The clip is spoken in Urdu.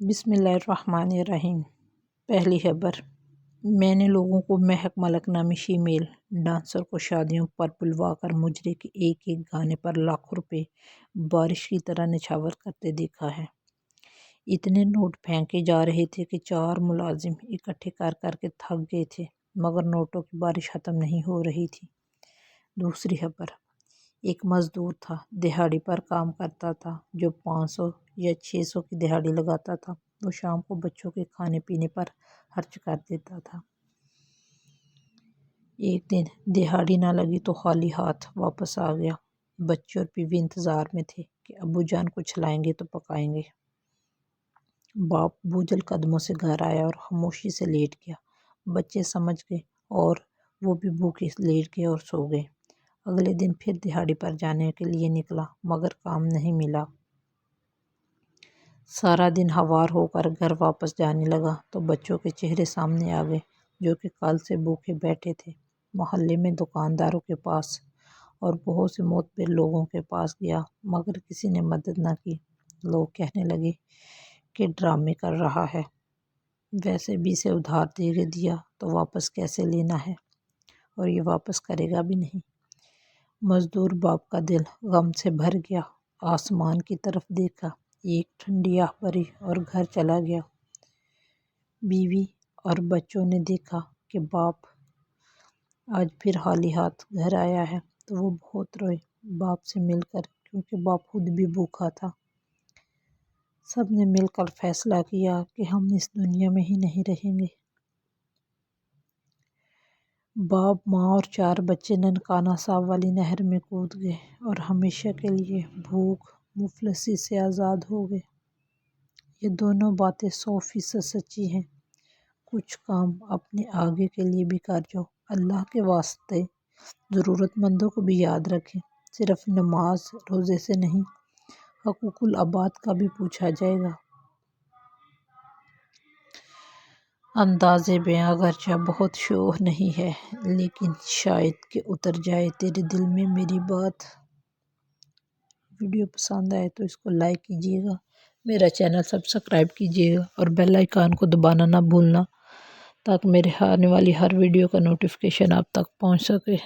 بسم اللہ الرحمن الرحیم۔ پہلی خبر، میں نے لوگوں کو مہک ملک نامی فیمیل ڈانسر کو شادیوں پر بلوا کر مجرے کے ایک ایک گانے پر لاکھوں روپے بارش کی طرح نچھاور کرتے دیکھا ہے۔ اتنے نوٹ پھینکے جا رہے تھے کہ 4 ملازم اکٹھے کر کر کے تھک گئے تھے، مگر نوٹوں کی بارش ختم نہیں ہو رہی تھی۔ دوسری خبر، ایک مزدور تھا، دہاڑی پر کام کرتا تھا، جو 500 یا 600 کی دہاڑی لگاتا تھا۔ وہ شام کو بچوں کے کھانے پینے پر خرچ کر دیتا تھا۔ ایک دن دہاڑی نہ لگی تو خالی ہاتھ واپس آ گیا۔ بچے اور بیوی انتظار میں تھے کہ ابو جان کچھ لائیں گے تو پکائیں گے۔ باپ بوجھل قدموں سے گھر آیا اور خاموشی سے لیٹ گیا۔ بچے سمجھ گئے اور وہ بھی بھوکے لیٹ گئے اور سو گئے۔ اگلے دن پھر دہاڑی پر جانے کے لیے نکلا، مگر کام نہیں ملا۔ سارا دن ہوار ہو کر گھر واپس جانے لگا تو بچوں کے چہرے سامنے آ گئے، جو کہ کل سے بھوکے بیٹھے تھے۔ محلے میں دکانداروں کے پاس اور بہت سے معتبر لوگوں کے پاس گیا، مگر کسی نے مدد نہ کی۔ لوگ کہنے لگے کہ ڈرامے کر رہا ہے، ویسے بھی اسے ادھار دے دیا تو واپس کیسے لینا ہے، اور یہ واپس کرے گا بھی نہیں۔ مزدور باپ کا دل غم سے بھر گیا، آسمان کی طرف دیکھا، ایک ٹھنڈی آہ بھری اور گھر چلا گیا۔ بیوی اور بچوں نے دیکھا کہ باپ آج پھر خالی ہاتھ گھر آیا ہے تو وہ بہت روئے باپ سے مل کر، کیونکہ باپ خود بھی بھوکا تھا۔ سب نے مل کر فیصلہ کیا کہ ہم اس دنیا میں ہی نہیں رہیں گے۔ باپ، ماں اور 4 بچے ننکانہ صاحب والی نہر میں کود گئے اور ہمیشہ کے لیے بھوک مفلسی سے آزاد ہو گئے۔ یہ دونوں باتیں 100% سچی ہیں۔ کچھ کام اپنے آگے کے لیے بھی کر جو، اللہ کے واسطے ضرورت مندوں کو بھی یاد رکھیں۔ صرف نماز روزے سے نہیں، حقوق العباد کا بھی پوچھا جائے گا۔ انداز بیاں اگرچہ بہت شوخ نہیں ہے، لیکن شاید کہ اتر جائے تیرے دل میں میری بات۔ ویڈیو پسند آئے تو اس کو لائک کیجیے گا، میرا چینل سبسکرائب کیجیے گا اور بیل آئیکن کو دبانا نہ بھولنا، تاکہ میرے آنے والی ہر ویڈیو کا نوٹیفیکیشن آپ تک پہنچ سکے۔